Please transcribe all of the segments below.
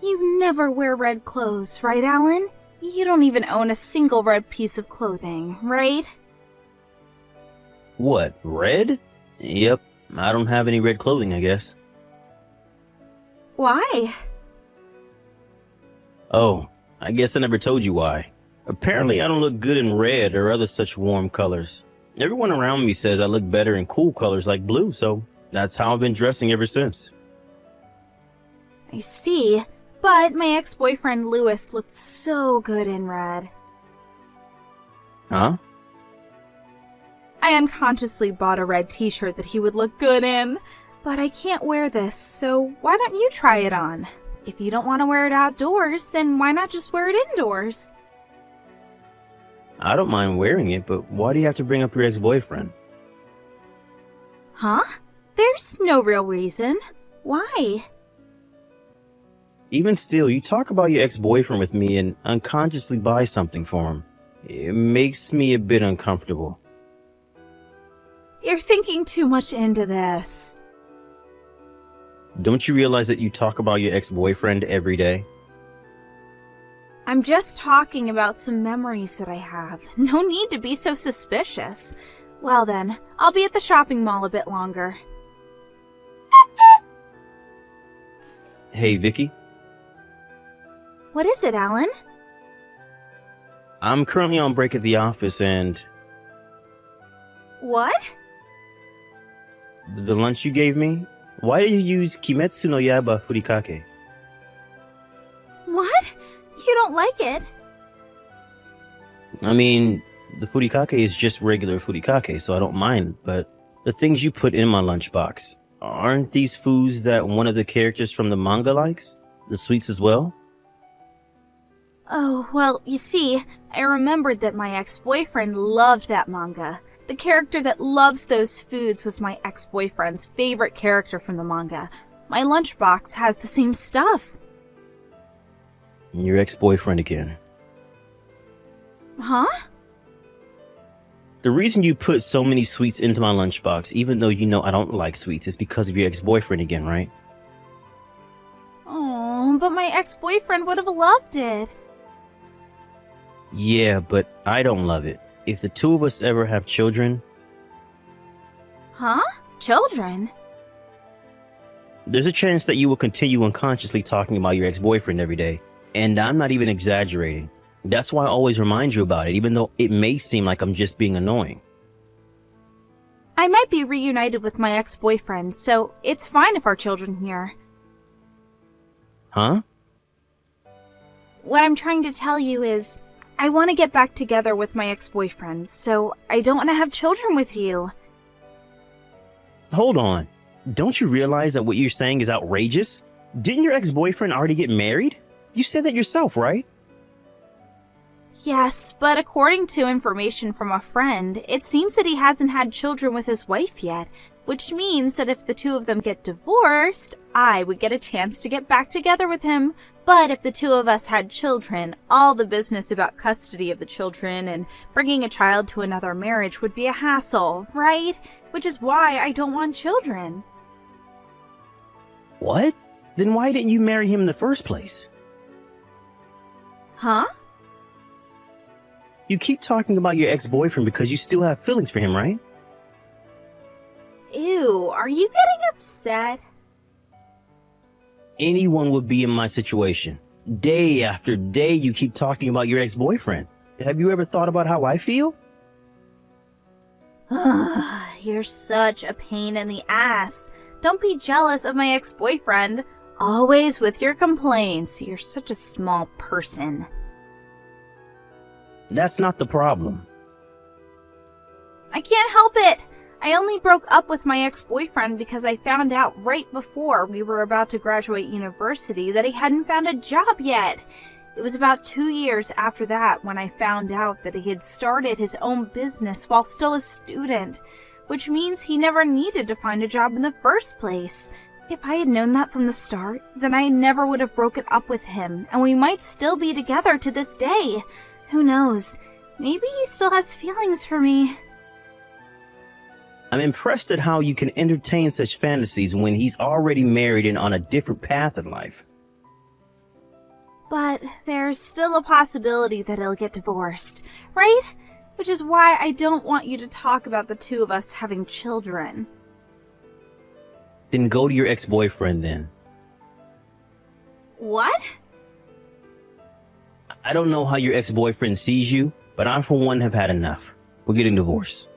You never wear red clothes, right, Alan? You don't even own a single red piece of clothing, right? What, red? Yep, I don't have any red clothing, I guess. Why? Oh, I guess I never told you why. Apparently I don't look good in red or other such warm colors. Everyone around me says I look better in cool colors like blue, so that's how I've been dressing ever since. I see, but my ex-boyfriend Louis looked so good in red. Huh? I unconsciously bought a red t-shirt that he would look good in, but I can't wear this, so why don't you try it on? If you don't want to wear it outdoors, then why not just wear it indoors? I don't mind wearing it, but why do you have to bring up your ex-boyfriend? Huh? There's no real reason. Why? Even still, you talk about your ex-boyfriend with me and unconsciously buy something for him. It makes me a bit uncomfortable. You're thinking too much into this. Don't you realize that you talk about your ex-boyfriend every day? I'm just talking about some memories that I have. No need to be so suspicious. Well then, I'll be at the shopping mall a bit longer. Hey, Vicky. What is it, Alan? I'm currently on break at the office and What? the lunch you gave me? Why do you use Kimetsu no Yaiba furikake? What? You don't like it? I mean, the furikake is just regular furikake, so I don't mind, but the things you put in my lunchbox, aren't these foods that one of the characters from the manga likes? The sweets as well? Oh, well, you see, I remembered that my ex-boyfriend loved that manga. The character that loves those foods was my ex-boyfriend's favorite character from the manga. My lunchbox has the same stuff. Your ex-boyfriend again. Huh? The reason you put so many sweets into my lunchbox, even though you know I don't like sweets, is because of your ex-boyfriend again, right? Oh, but my ex-boyfriend would have loved it. Yeah, but I don't love it. If the two of us ever have children, Huh? Children? there's a chance that you will continue unconsciously talking about your ex-boyfriend every day. And I'm not even exaggerating. That's why I always remind you about it, even though it may seem like I'm just being annoying. I might be reunited with my ex-boyfriend, so it's fine if our children hear. Huh? What I'm trying to tell you is, I want to get back together with my ex-boyfriend, so I don't want to have children with you. Hold on. Don't you realize that what you're saying is outrageous? Didn't your ex-boyfriend already get married? You said that yourself, right? Yes, but according to information from a friend, it seems that he hasn't had children with his wife yet, which means that if the two of them get divorced, I would get a chance to get back together with him. But if the two of us had children, all the business about custody of the children and bringing a child to another marriage would be a hassle, right? Which is why I don't want children. What? Then why didn't you marry him in the first place? Huh? You keep talking about your ex-boyfriend because you still have feelings for him, right? Ew, are you getting upset? Anyone would be in my situation. Day after day, you keep talking about your ex-boyfriend. Have you ever thought about how I feel? You're such a pain in the ass. Don't be jealous of my ex-boyfriend. Always with your complaints. You're such a small person. That's not the problem. I can't help it. I only broke up with my ex-boyfriend because I found out right before we were about to graduate university that he hadn't found a job yet. It was about 2 years after that when I found out that he had started his own business while still a student, which means he never needed to find a job in the first place. If I had known that from the start, then I never would have broken up with him, and we might still be together to this day. Who knows? Maybe he still has feelings for me. I'm impressed at how you can entertain such fantasies when he's already married and on a different path in life. But there's still a possibility that he'll get divorced, right? Which is why I don't want you to talk about the two of us having children. Then go to your ex-boyfriend then. What? I don't know how your ex-boyfriend sees you, but I for one have had enough. We're getting divorced.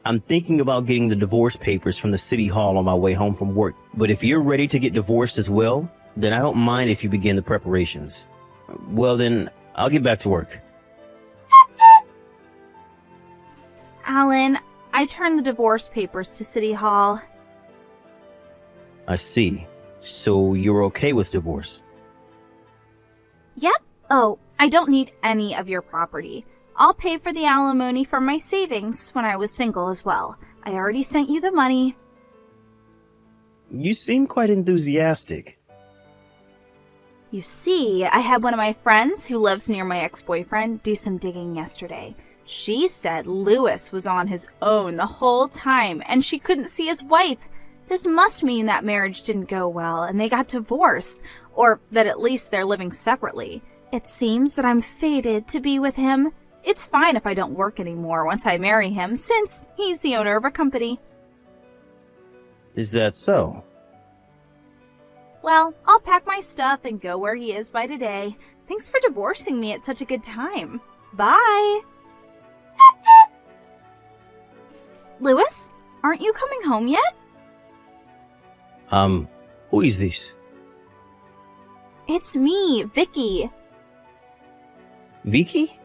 I'm thinking about getting the divorce papers from the city hall on my way home from work. But if you're ready to get divorced as well, then I don't mind if you begin the preparations. Well then, I'll get back to work. Alan, I turned the divorce papers to City Hall. I see. So you're okay with divorce? Yep. Oh, I don't need any of your property. I'll pay for the alimony from my savings when I was single as well. I already sent you the money. You seem quite enthusiastic. You see, I had one of my friends who lives near my ex-boyfriend do some digging yesterday. She said Louis was on his own the whole time and she couldn't see his wife. This must mean that marriage didn't go well and they got divorced, or that at least they're living separately. It seems that I'm fated to be with him. It's fine if I don't work anymore once I marry him, since he's the owner of a company. Is that so? Well, I'll pack my stuff and go where he is by today. Thanks for divorcing me at such a good time. Bye! Louis, aren't you coming home yet? Who is this? It's me, Vicky. Vicky?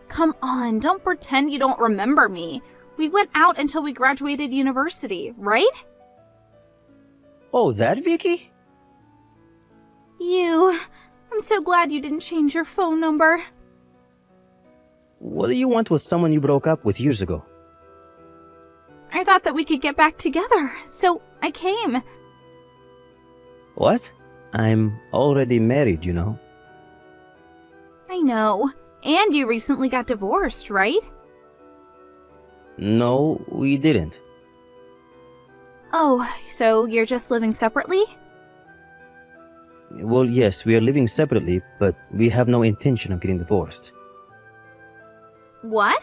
Come on, don't pretend you don't remember me. We went out until we graduated university, right? Oh, that Vicky? I'm so glad you didn't change your phone number. What do you want with someone you broke up with years ago? I thought that we could get back together, so I came. What? I'm already married, you know. I know. And you recently got divorced, right? No, we didn't. Oh, so you're just living separately? Well, yes, we are living separately, but we have no intention of getting divorced. What?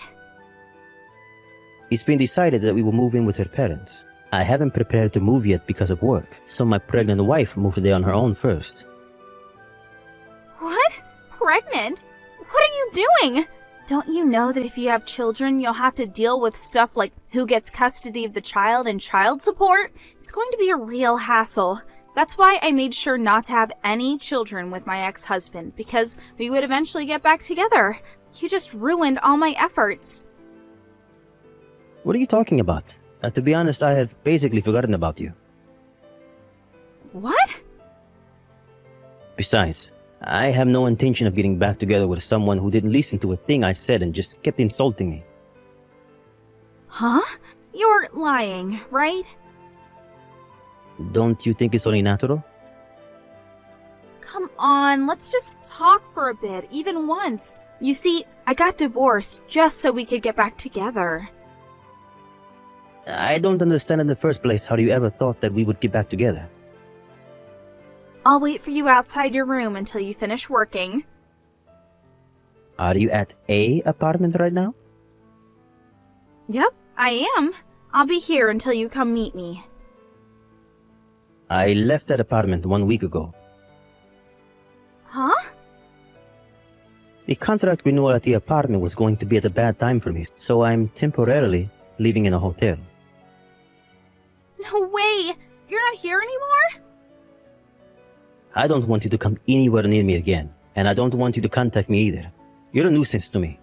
It's been decided that we will move in with her parents. I haven't prepared to move yet because of work, so my pregnant wife moved there on her own first. What? Pregnant? What are you doing? Don't you know that if you have children, you'll have to deal with stuff like who gets custody of the child and child support? It's going to be a real hassle. That's why I made sure not to have any children with my ex-husband, because we would eventually get back together. You just ruined all my efforts. What are you talking about? To be honest, I have basically forgotten about you. What? Besides, I have no intention of getting back together with someone who didn't listen to a thing I said and just kept insulting me. Huh? You're lying, right? Don't you think it's only natural? Come on, let's just talk for a bit, even once. You see, I got divorced just so we could get back together. I don't understand in the first place how you ever thought that we would get back together. I'll wait for you outside your room until you finish working. Are you at a apartment right now? Yep, I am. I'll be here until you come meet me. I left that apartment 1 week ago. Huh? The contract renewal at the apartment was going to be at a bad time for me, so I'm temporarily living in a hotel. No way! You're not here anymore? I don't want you to come anywhere near me again, and I don't want you to contact me either. You're a nuisance to me.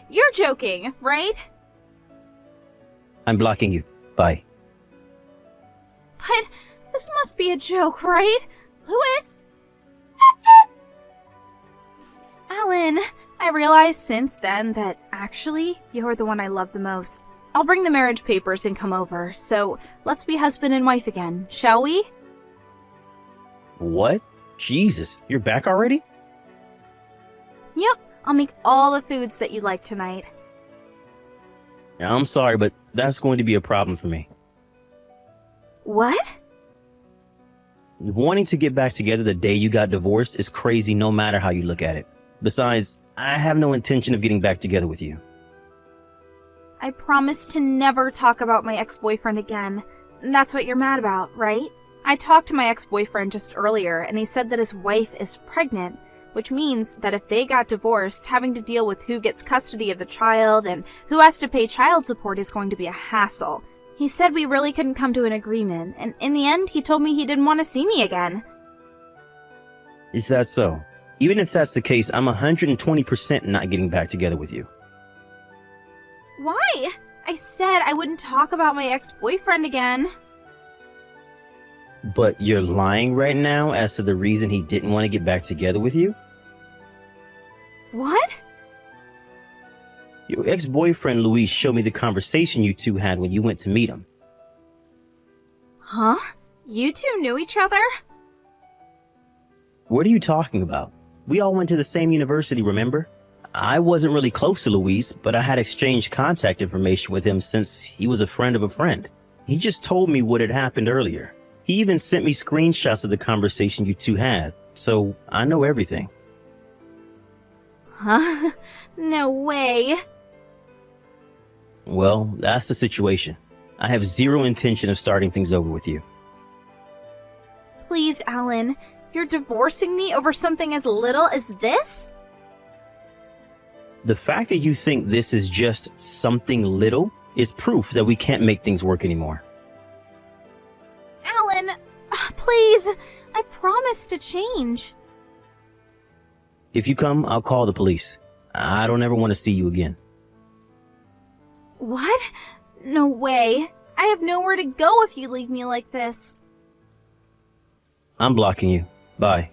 You're joking, right? I'm blocking you. Bye. But this must be a joke, right? Louis? Alan, I realized since then that actually you're the one I love the most. I'll bring the marriage papers and come over, so let's be husband and wife again, shall we? What? Jesus, you're back already? Yep, I'll make all the foods that you like tonight. I'm sorry, but that's going to be a problem for me. What? Wanting to get back together the day you got divorced is crazy no matter how you look at it. Besides, I have no intention of getting back together with you. I promised to never talk about my ex-boyfriend again. That's what you're mad about, right? I talked to my ex-boyfriend just earlier, and he said that his wife is pregnant, which means that if they got divorced, having to deal with who gets custody of the child and who has to pay child support is going to be a hassle. He said we really couldn't come to an agreement, and in the end, he told me he didn't want to see me again. Is that so? Even if that's the case, I'm 120% not getting back together with you. Why? I said I wouldn't talk about my ex-boyfriend again. But you're lying right now as to the reason he didn't want to get back together with you? What? Your ex-boyfriend Luis showed me the conversation you two had when you went to meet him. Huh? You two knew each other? What are you talking about? We all went to the same university, remember? I wasn't really close to Luis, but I had exchanged contact information with him since he was a friend of a friend. He just told me what had happened earlier. He even sent me screenshots of the conversation you two had, so I know everything. Huh? No way. Well, that's the situation. I have zero intention of starting things over with you. Please, Alan, you're divorcing me over something as little as this? The fact that you think this is just something little is proof that we can't make things work anymore. Alan, please, I promise to change. If you come, I'll call the police. I don't ever want to see you again. What? No way. I have nowhere to go if you leave me like this. I'm blocking you. Bye.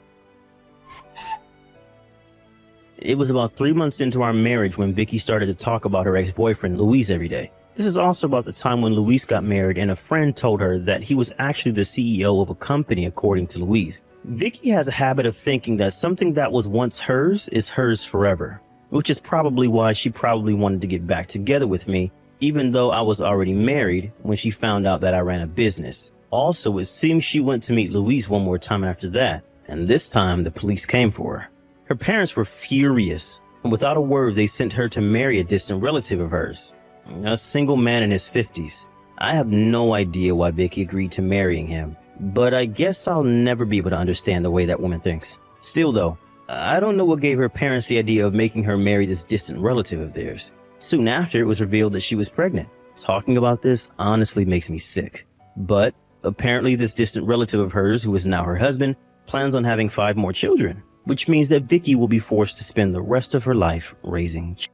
It was about 3 months into our marriage when Vicky started to talk about her ex-boyfriend, Luis, every day. This is also about the time when Luis got married and a friend told her that he was actually the CEO of a company, according to Luis. Vicky has a habit of thinking that something that was once hers is hers forever, which is probably why she probably wanted to get back together with me, even though I was already married when she found out that I ran a business. Also, it seems she went to meet Luis one more time after that, and this time the police came for her. Her parents were furious, and without a word they sent her to marry a distant relative of hers, a single man in his 50s. I have no idea why Vicky agreed to marrying him, but I guess I'll never be able to understand the way that woman thinks. Still though, I don't know what gave her parents the idea of making her marry this distant relative of theirs. Soon after, it was revealed that she was pregnant. Talking about this honestly makes me sick. But apparently this distant relative of hers, who is now her husband, plans on having 5 more children, which means that Vicky will be forced to spend the rest of her life raising children.